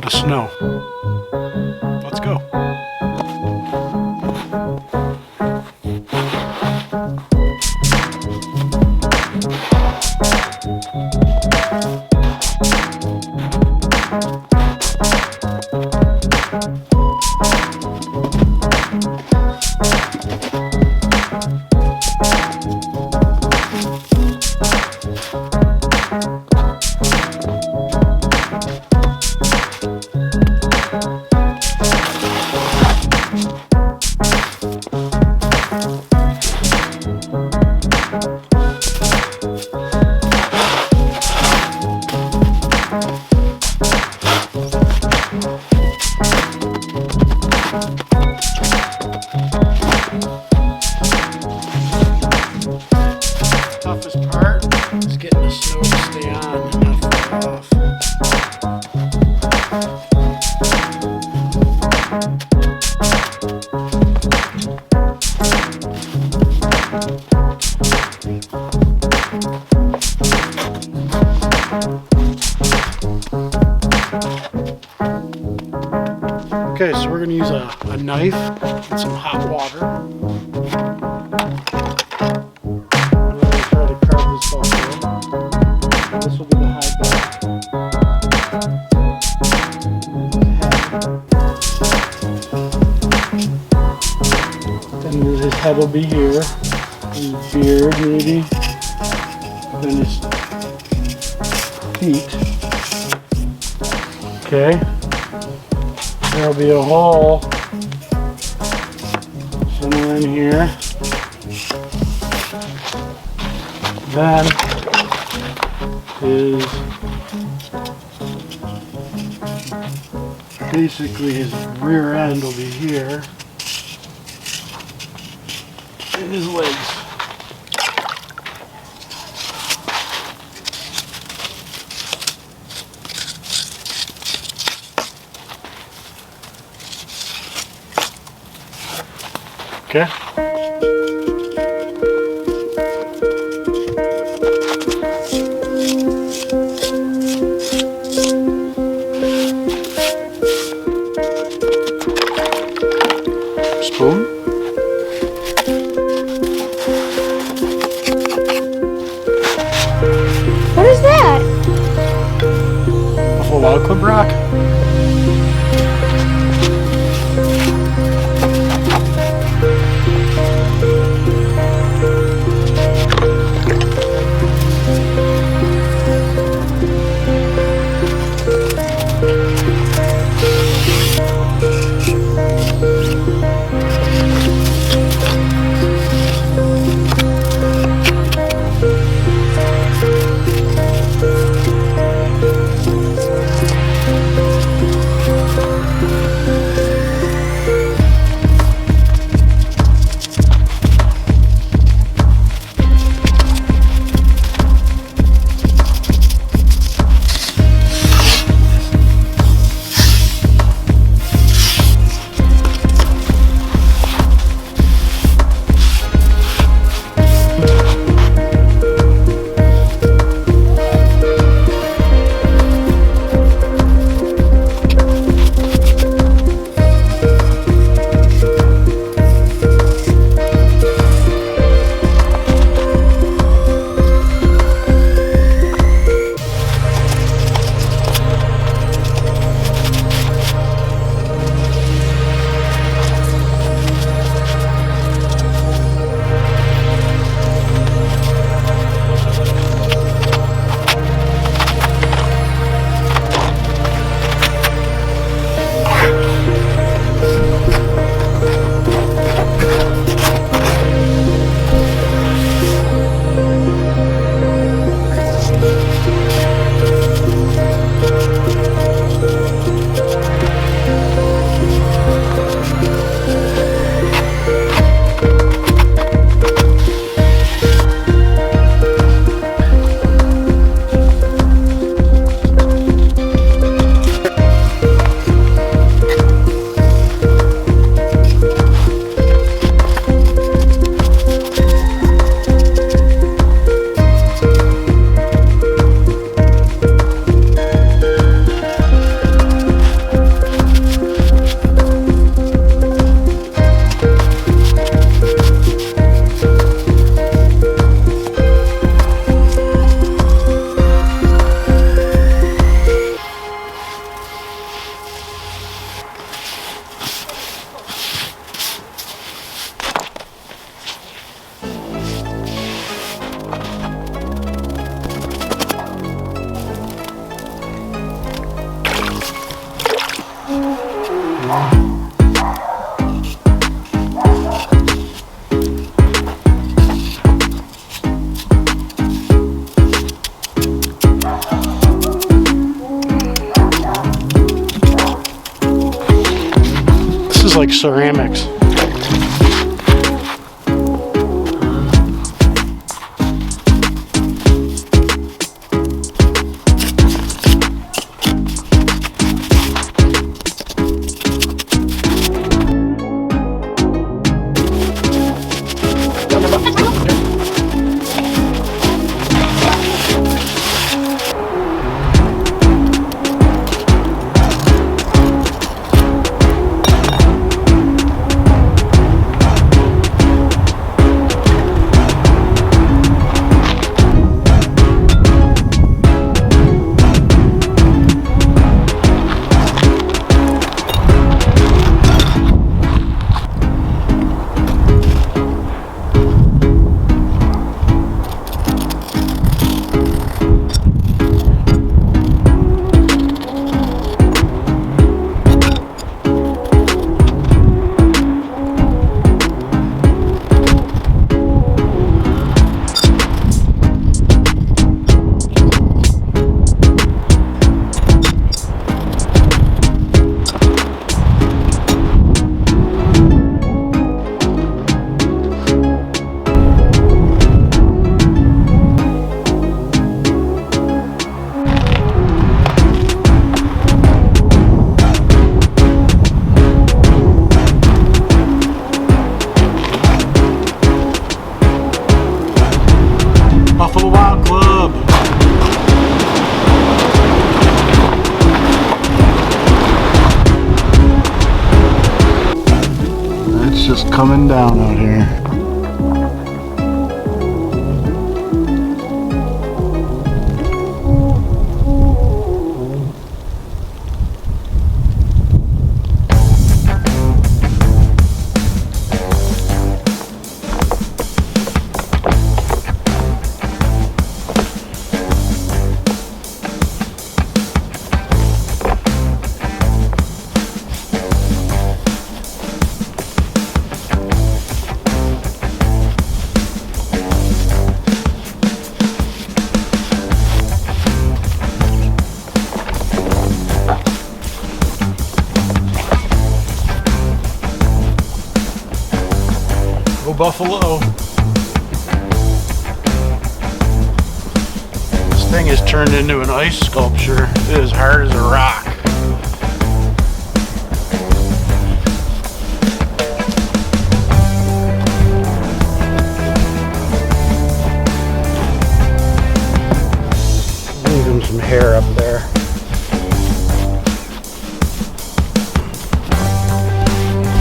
lot of snow. Let's go. Toughest part is getting the snow to stay on and not fall off. Okay, so we're going to use a knife and some hot water. We're going to try to carve this buffalo. This will be the high back. Then his head will be here. His beard maybe. Then his feet. Okay. There'll be a hole somewhere in here. Then basically his rear end will be here. And his legs. Okay. Spoon. What is that? Buffalo Wild Club rock. ceramics. Buffalo Wild Club. It's just coming down out here. Buffalo. This thing is turned into an ice sculpture. It is hard as a rock. Give him some hair up there.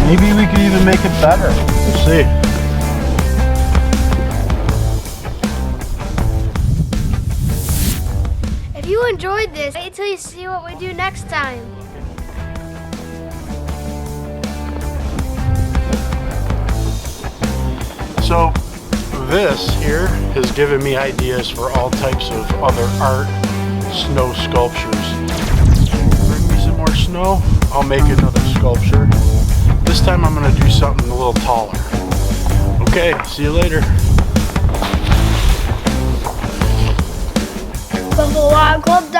Maybe we could even make it better. We'll see. If you enjoyed this, wait till you see what we do next time. So this here has given me ideas for all types of other art snow sculptures. Bring me some more snow, I'll make another sculpture. This time I'm going to do something a little taller. Okay, see you later. Buffalo Wild Club.